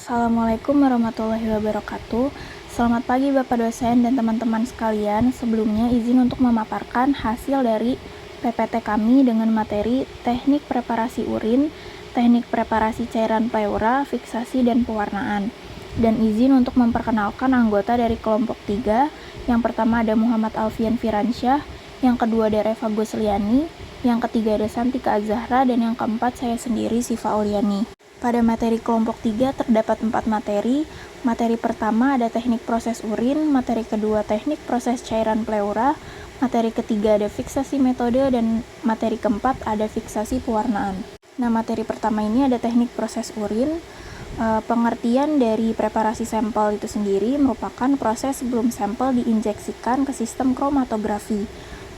Assalamualaikum warahmatullahi wabarakatuh. Selamat pagi Bapak dosen dan teman-teman sekalian. Sebelumnya izin untuk memaparkan hasil dari PPT kami dengan materi teknik preparasi urin, teknik preparasi cairan pleura, fiksasi dan pewarnaan. Dan izin untuk memperkenalkan anggota dari kelompok 3. Yang pertama ada Muhammad Alfian Firansyah, yang kedua ada Reva Gosliani, yang ketiga ada Santika Azahra, dan yang keempat saya sendiri Siva Auliani. Pada materi kelompok 3 terdapat 4 materi. Materi pertama ada teknik proses urin, materi kedua teknik proses cairan pleura, materi ketiga ada fiksasi metode, dan materi keempat ada fiksasi pewarnaan. Nah, materi pertama ini ada teknik proses urin. Pengertian dari preparasi sampel itu sendiri merupakan proses sebelum sampel diinjeksikan ke sistem kromatografi.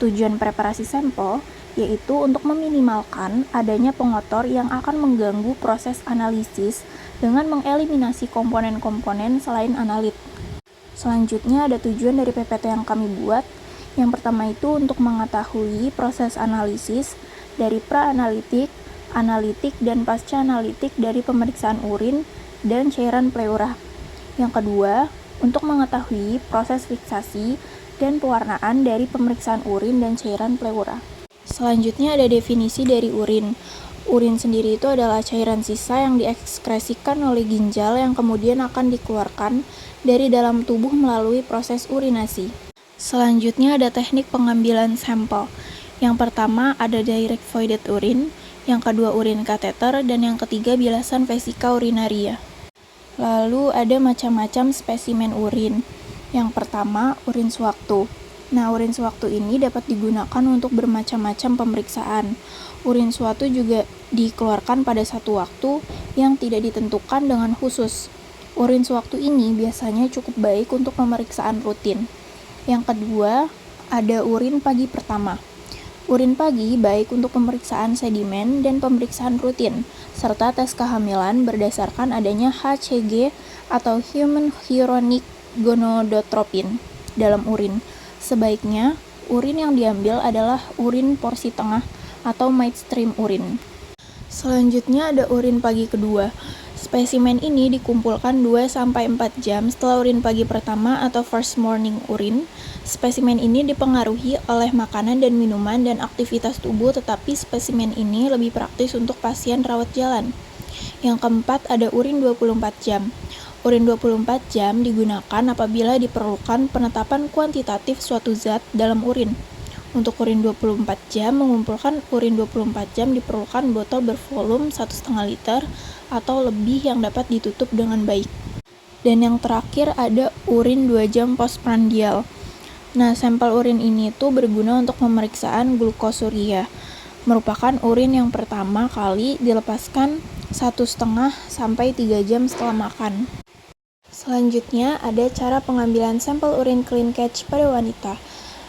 Tujuan preparasi sampel yaitu untuk meminimalkan adanya pengotor yang akan mengganggu proses analisis dengan mengeliminasi komponen-komponen selain analit. Selanjutnya ada tujuan dari PPT yang kami buat. Yang pertama itu untuk mengetahui proses analisis dari pra-analitik, analitik, dan pasca-analitik dari pemeriksaan urin dan cairan pleura. Yang kedua, untuk mengetahui proses fiksasi dan pewarnaan dari pemeriksaan urin dan cairan pleura. Selanjutnya ada definisi dari urin. Urin sendiri itu adalah cairan sisa yang diekskresikan oleh ginjal yang kemudian akan dikeluarkan dari dalam tubuh melalui proses urinasi. Selanjutnya ada teknik pengambilan sampel. Yang pertama ada direct voided urine, yang kedua urin kateter, dan yang ketiga bilasan vesika urinaria. Lalu ada macam-macam spesimen urin. Yang pertama urin sewaktu. Nah, urin sewaktu ini dapat digunakan untuk bermacam-macam pemeriksaan. Urin sewaktu juga dikeluarkan pada satu waktu yang tidak ditentukan dengan khusus. Urin sewaktu ini biasanya cukup baik untuk pemeriksaan rutin. Yang kedua, ada urin pagi pertama. Urin pagi baik untuk pemeriksaan sedimen dan pemeriksaan rutin, serta tes kehamilan berdasarkan adanya HCG atau Human Chorionic Gonadotropin dalam urin. Sebaiknya, urin yang diambil adalah urin porsi tengah atau midstream urin. Selanjutnya ada urin pagi kedua. Spesimen ini dikumpulkan 2-4 jam setelah urin pagi pertama atau first morning urin. Spesimen ini dipengaruhi oleh makanan dan minuman dan aktivitas tubuh, tetapi spesimen ini lebih praktis untuk pasien rawat jalan. Yang keempat ada urin 24 jam. Urin 24 jam digunakan apabila diperlukan penetapan kuantitatif suatu zat dalam urin. Untuk urin 24 jam, mengumpulkan urin 24 jam diperlukan botol bervolume 1,5 liter atau lebih yang dapat ditutup dengan baik. Dan yang terakhir ada urin 2 jam postprandial. Nah, sampel urin ini tuh berguna untuk pemeriksaan glukosuria. Merupakan urin yang pertama kali dilepaskan 1,5 sampai 3 jam setelah makan. Selanjutnya ada cara pengambilan sampel urin clean catch pada wanita.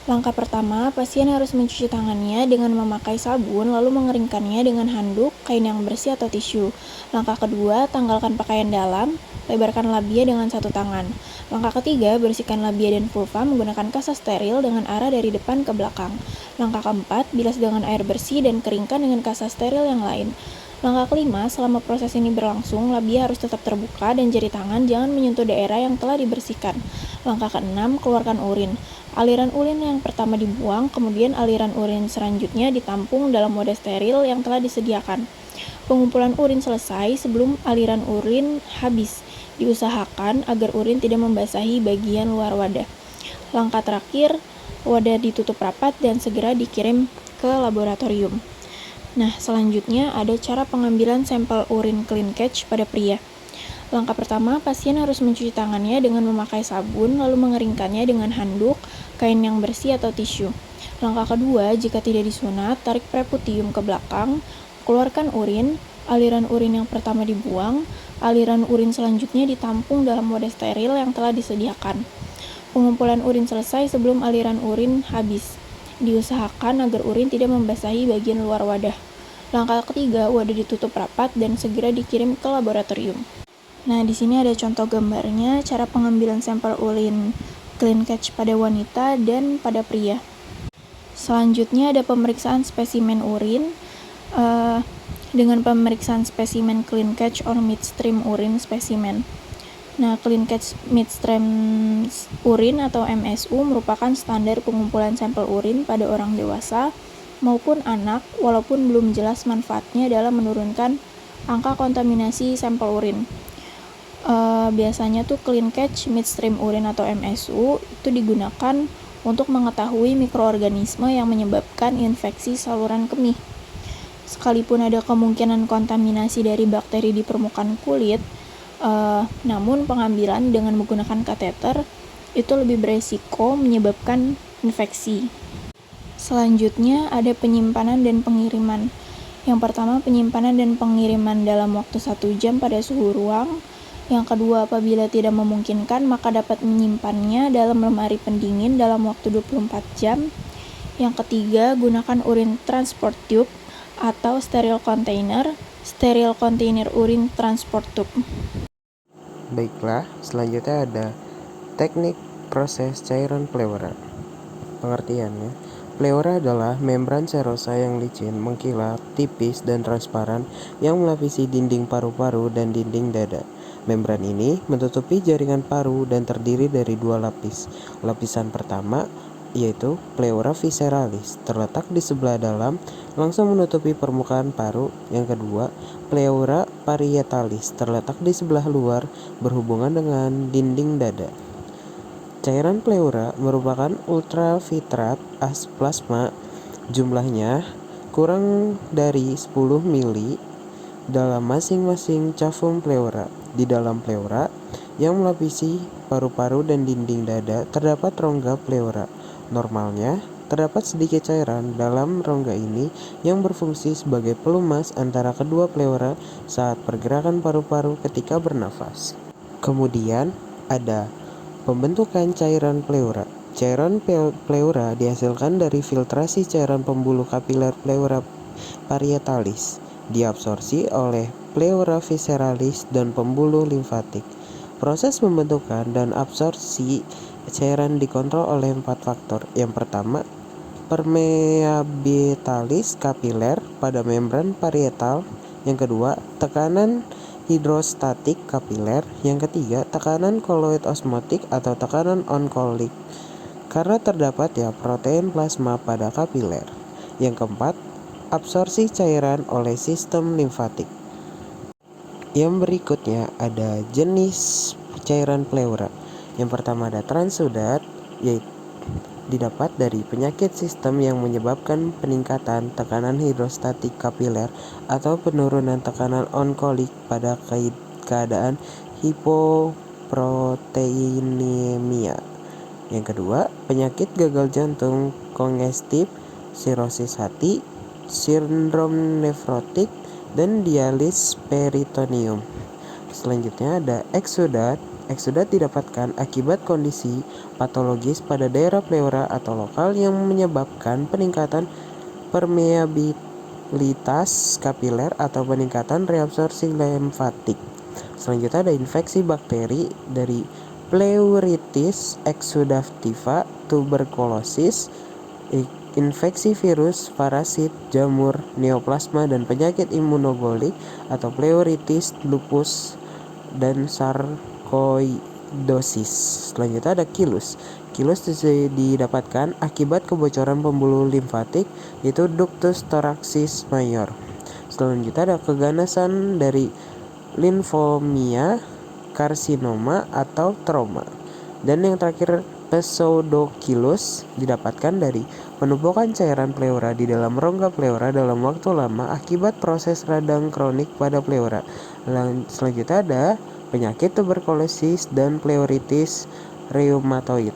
Langkah pertama, pasien harus mencuci tangannya dengan memakai sabun lalu mengeringkannya dengan handuk, kain yang bersih atau tisu. Langkah kedua, tanggalkan pakaian dalam, lebarkan labia dengan satu tangan. Langkah ketiga, bersihkan labia dan vulva menggunakan kasa steril dengan arah dari depan ke belakang. Langkah keempat, bilas dengan air bersih dan keringkan dengan kasa steril yang lain. Langkah kelima, selama proses ini berlangsung, labia harus tetap terbuka dan jari tangan jangan menyentuh daerah yang telah dibersihkan. Langkah keenam, keluarkan urin. Aliran urin yang pertama dibuang, kemudian aliran urin selanjutnya ditampung dalam wadah steril yang telah disediakan. Pengumpulan urin selesai sebelum aliran urin habis. Diusahakan agar urin tidak membasahi bagian luar wadah. Langkah terakhir, wadah ditutup rapat dan segera dikirim ke laboratorium. Nah, selanjutnya ada cara pengambilan sampel urin clean catch pada pria. Langkah pertama, pasien harus mencuci tangannya dengan memakai sabun, lalu mengeringkannya dengan handuk, kain yang bersih atau tisu. Langkah kedua, jika tidak disunat, tarik preputium ke belakang, keluarkan urin, aliran urin yang pertama dibuang, aliran urin selanjutnya ditampung dalam wadah steril yang telah disediakan. Pengumpulan urin selesai sebelum aliran urin habis. Diusahakan agar urin tidak membasahi bagian luar wadah. Langkah ketiga, wadah ditutup rapat dan segera dikirim ke laboratorium. Nah, di sini ada contoh gambarnya cara pengambilan sampel urin clean catch pada wanita dan pada pria. Selanjutnya ada pemeriksaan spesimen urin. dengan pemeriksaan spesimen clean catch or midstream urine specimen. Nah, clean catch midstream urine atau MSU merupakan standar pengumpulan sampel urin pada orang dewasa maupun anak, walaupun belum jelas manfaatnya dalam menurunkan angka kontaminasi sampel urin. Biasanya tuh clean catch midstream urine atau MSU itu digunakan untuk mengetahui mikroorganisme yang menyebabkan infeksi saluran kemih. Sekalipun ada kemungkinan kontaminasi dari bakteri di permukaan kulit, namun pengambilan dengan menggunakan kateter itu lebih beresiko menyebabkan infeksi. Selanjutnya ada penyimpanan dan pengiriman. Yang pertama, penyimpanan dan pengiriman dalam waktu 1 jam pada suhu ruang. Yang kedua, apabila tidak memungkinkan, maka dapat menyimpannya dalam lemari pendingin dalam waktu 24 jam. Yang ketiga, gunakan urin transport tube atau sterile container urin transport tube. Baiklah, selanjutnya ada teknik proses cairan pleura. Pengertiannya, pleura adalah membran serosa yang licin, mengkilat, tipis, dan transparan yang melapisi dinding paru-paru dan dinding dada. Membran ini menutupi jaringan paru dan terdiri dari 2 lapis. Lapisan pertama yaitu pleura visceralis, terletak di sebelah dalam, langsung menutupi permukaan paru. Yang kedua, pleura parietalis, terletak di sebelah luar, berhubungan dengan dinding dada. Cairan pleura merupakan ultravitreat plasma, jumlahnya kurang dari 10 mili dalam masing-masing cavum pleura. Di dalam pleura yang melapisi paru-paru dan dinding dada terdapat rongga pleura. Normalnya, terdapat sedikit cairan dalam rongga ini yang berfungsi sebagai pelumas antara kedua pleura saat pergerakan paru-paru ketika bernafas. Kemudian ada pembentukan cairan pleura. Cairan pleura dihasilkan dari filtrasi cairan pembuluh kapiler pleura parietalis, diabsorpsi oleh pleura visceralis dan pembuluh limfatik. Proses pembentukan dan absorpsi cairan dikontrol oleh 4 faktor. Yang pertama, permeabilitas kapiler pada membran parietal. Yang kedua, tekanan hidrostatik kapiler. Yang ketiga, tekanan koloid osmotik atau tekanan onkolik, karena terdapat protein plasma pada kapiler. Yang keempat, absorpsi cairan oleh sistem limfatik. Yang berikutnya ada jenis cairan pleura. Yang pertama ada transudat, yaitu didapat dari penyakit sistem yang menyebabkan peningkatan tekanan hidrostatik kapiler atau penurunan tekanan onkolik pada keadaan hipoproteinemia. Yang kedua, penyakit gagal jantung kongestif, sirosis hati, sindrom nefrotik, dan dialis peritoneum. Selanjutnya ada eksudat. Eksudat didapatkan akibat kondisi patologis pada daerah pleura atau lokal yang menyebabkan peningkatan permeabilitas kapiler atau peningkatan reabsorpsi limfatik. Selanjutnya ada infeksi bakteri dari pleuritis exudativa, tuberkulosis, infeksi virus, parasit, jamur, neoplasma, dan penyakit imunogolik atau pleuritis, lupus, dan sarkoidosis. Selanjutnya ada kilus. Kilus didapatkan akibat kebocoran pembuluh limfatik, yaitu ductus thoracis major. Selanjutnya ada keganasan dari limfomia, karsinoma, atau trauma. Dan yang terakhir, pseudokilus didapatkan dari penumpukan cairan pleura di dalam rongga pleura dalam waktu lama akibat proses radang kronik pada pleura. Selanjutnya ada penyakit tuberkulosis dan pleuritis reumatoid.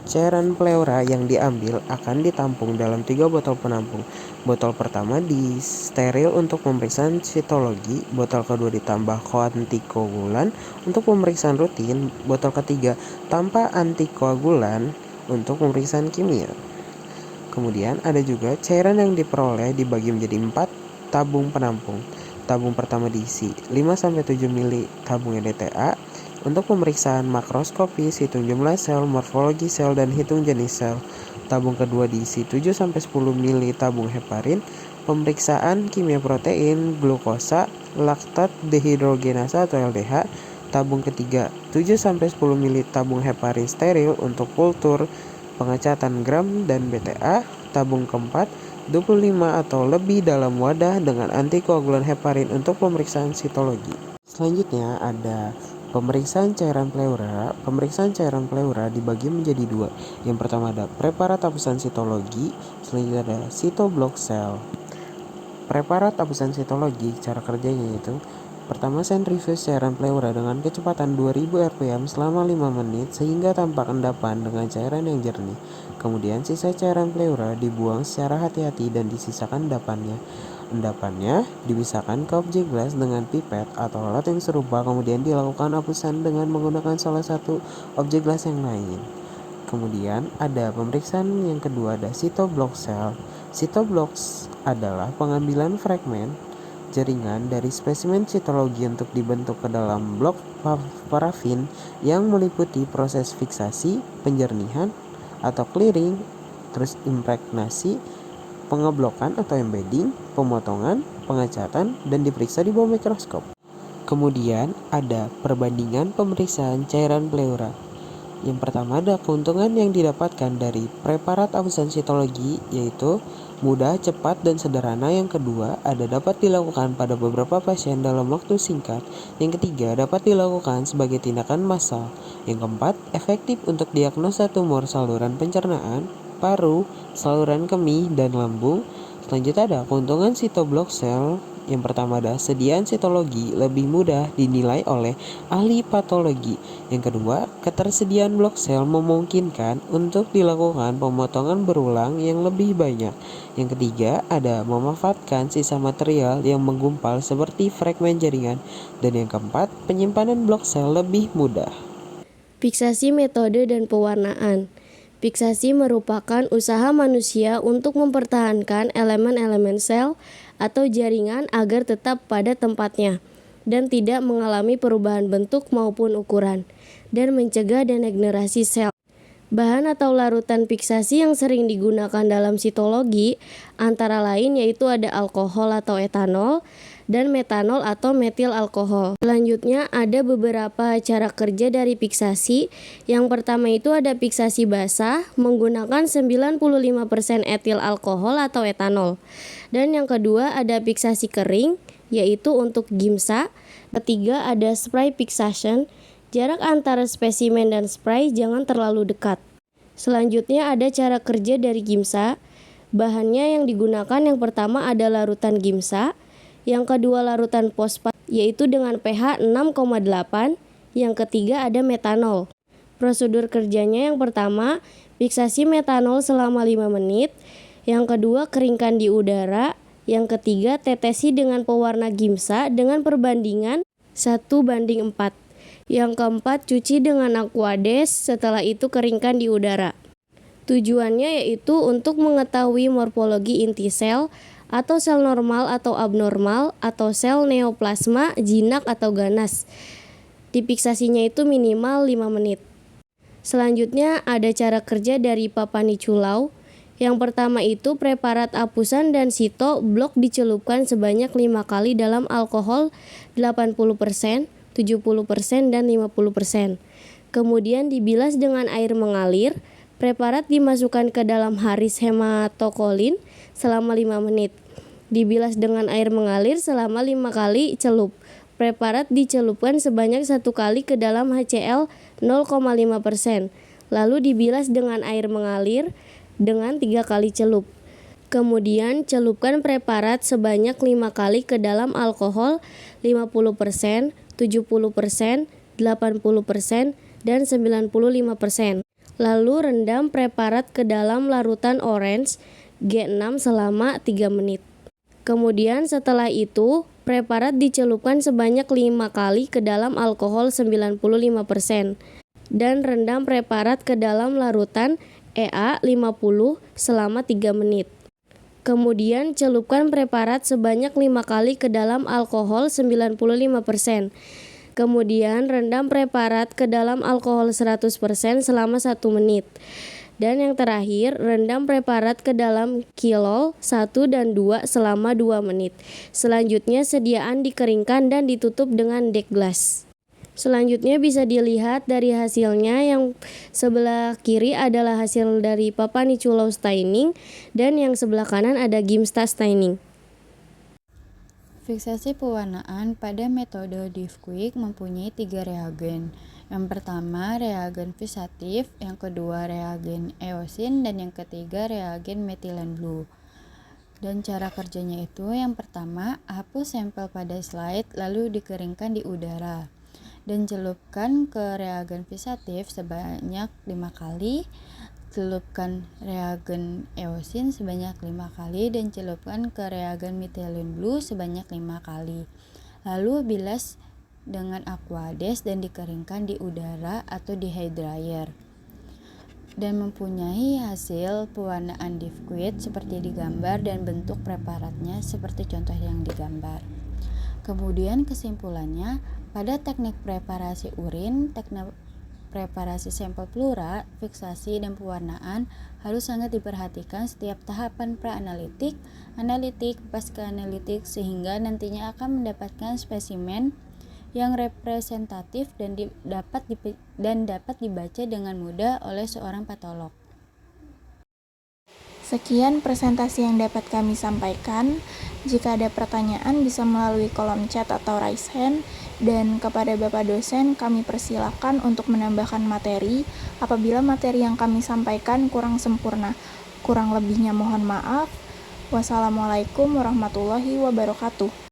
Cairan pleura yang diambil akan ditampung dalam 3 botol penampung. Botol pertama disteril untuk pemeriksaan sitologi, botol kedua ditambah koantikoagulan untuk pemeriksaan rutin, botol ketiga tanpa antikoagulan untuk pemeriksaan kimia. Kemudian ada juga cairan yang diperoleh dibagi menjadi 4 tabung penampung. Tabung pertama diisi 5-7 mili tabung EDTA untuk pemeriksaan makroskopis, hitung jumlah sel, morfologi sel, dan hitung jenis sel. Tabung kedua diisi 7-10 mili tabung heparin Pemeriksaan kimia protein, glukosa, laktat dehidrogenasa atau LDH. Tabung ketiga, 7-10 ml tabung heparin steril untuk kultur pengecatan gram dan BTA. Tabung keempat, 25 atau lebih dalam wadah dengan antikoagulan heparin untuk pemeriksaan sitologi. Selanjutnya ada pemeriksaan cairan pleura. Pemeriksaan cairan pleura dibagi menjadi dua. Yang pertama ada preparat hapusan sitologi, selanjutnya ada sitoblock cell. Preparat hapusan sitologi, cara kerjanya yaitu pertama, sentrifuge cairan pleura dengan kecepatan 2000 rpm selama 5 menit sehingga tampak endapan dengan cairan yang jernih. Kemudian sisa cairan pleura dibuang secara hati-hati dan disisakan endapannya. Endapannya dipisahkan ke objek gelas dengan pipet atau alat yang serupa, kemudian dilakukan hapusan dengan menggunakan salah satu objek gelas yang lain. Kemudian ada pemeriksaan yang kedua, ada sitoblock cell. Sitoblocks adalah pengambilan fragmen jaringan dari spesimen sitologi untuk dibentuk ke dalam blok parafin yang meliputi proses fiksasi, penjernihan atau clearing, terus impregnasi, pengeblokan atau embedding, pemotongan, pengecatan, dan diperiksa di bawah mikroskop. Kemudian ada perbandingan pemeriksaan cairan pleura. Yang pertama ada keuntungan yang didapatkan dari preparat hapusan sitologi, yaitu mudah, cepat, dan sederhana. Yang kedua ada dapat dilakukan pada beberapa pasien dalam waktu singkat. Yang ketiga dapat dilakukan sebagai tindakan massal. Yang keempat efektif untuk diagnosa tumor saluran pencernaan, paru, saluran kemih, dan lambung. Selanjutnya ada keuntungan sitoblock cell. Yang pertama ada sediaan sitologi lebih mudah dinilai oleh ahli patologi. Yang kedua, ketersediaan blok sel memungkinkan untuk dilakukan pemotongan berulang yang lebih banyak. Yang ketiga, ada memanfaatkan sisa material yang menggumpal seperti fragmen jaringan. Dan yang keempat, penyimpanan blok sel lebih mudah. Fiksasi metode dan pewarnaan. Fiksasi merupakan usaha manusia untuk mempertahankan elemen-elemen sel atau jaringan agar tetap pada tempatnya dan tidak mengalami perubahan bentuk maupun ukuran, dan mencegah degenerasi sel. Bahan atau larutan fiksasi yang sering digunakan dalam sitologi antara lain yaitu ada alkohol atau etanol dan metanol atau metil alkohol. Selanjutnya ada beberapa cara kerja dari fiksasi. Yang pertama itu ada fiksasi basah menggunakan 95% etil alkohol atau etanol. Dan yang kedua ada fiksasi kering yaitu untuk gimsa. Ketiga ada spray fixation. Jarak antara spesimen dan spray jangan terlalu dekat. Selanjutnya ada cara kerja dari gimsa. Bahannya yang digunakan yang pertama ada larutan gimsa. Yang kedua larutan fosfat yaitu dengan pH 6,8. Yang ketiga ada metanol. Prosedur kerjanya yang pertama fiksasi metanol selama 5 menit. Yang kedua keringkan di udara. Yang ketiga tetesi dengan pewarna gimsa dengan perbandingan 1:4. Yang keempat cuci dengan aquades, setelah itu keringkan di udara. Tujuannya yaitu untuk mengetahui morfologi inti sel atau sel normal atau abnormal atau sel neoplasma, jinak atau ganas. Difiksasinya itu minimal 5 menit. Selanjutnya ada cara kerja dari Papaniculau. Yang pertama itu preparat hapusan dan sitoblok dicelupkan sebanyak 5 kali dalam alkohol 80%, 70%, dan 50%. Kemudian dibilas dengan air mengalir. Preparat dimasukkan ke dalam haris hematokolin selama 5 menit. Dibilas dengan air mengalir selama 5 kali celup. Preparat dicelupkan sebanyak 1 kali ke dalam HCl 0,5%. Lalu dibilas dengan air mengalir dengan 3 kali celup. Kemudian celupkan preparat sebanyak 5 kali ke dalam alkohol 50%, 70%, 80%, dan 95%. Lalu rendam preparat ke dalam larutan orange G6 selama 3 menit. Kemudian setelah itu, preparat dicelupkan sebanyak 5 kali ke dalam alkohol 95% dan rendam preparat ke dalam larutan EA50 selama 3 menit. Kemudian celupkan preparat sebanyak 5 kali ke dalam alkohol 95%. Kemudian rendam preparat ke dalam alkohol 100% selama 1 menit. Dan yang terakhir, rendam preparat ke dalam kilol 1 dan 2 selama 2 menit. Selanjutnya sediaan dikeringkan dan ditutup dengan deck glass. Selanjutnya bisa dilihat dari hasilnya, yang sebelah kiri adalah hasil dari Papaniculaw staining dan yang sebelah kanan ada Gimsta staining. Fiksasi pewarnaan pada metode Diffquick mempunyai 3 reagen. Yang pertama reagen fixatif, yang kedua reagen eosin, dan yang ketiga reagen methylene blue. Dan cara kerjanya itu, yang pertama hapus sampel pada slide lalu dikeringkan di udara. Dan celupkan ke reagen fixatif sebanyak 5 kali, celupkan reagen eosin sebanyak 5 kali, dan celupkan ke reagen methylene blue sebanyak 5 kali. Lalu bilas dengan aquades dan dikeringkan di udara atau di hair dryer. Dan mempunyai hasil pewarnaan Diffquick seperti digambar dan bentuk preparatnya seperti contoh yang digambar. Kemudian kesimpulannya, pada teknik preparasi urin, teknik preparasi sampel pleura, fiksasi, dan pewarnaan harus sangat diperhatikan setiap tahapan pra-analitik, analitik, pasca-analitik, sehingga nantinya akan mendapatkan spesimen yang representatif dan dapat dibaca dengan mudah oleh seorang patolog. Sekian presentasi yang dapat kami sampaikan. Jika ada pertanyaan bisa melalui kolom chat atau raise hand, dan kepada Bapak dosen kami persilakan untuk menambahkan materi apabila materi yang kami sampaikan kurang sempurna. Kurang lebihnya mohon maaf. Wassalamualaikum warahmatullahi wabarakatuh.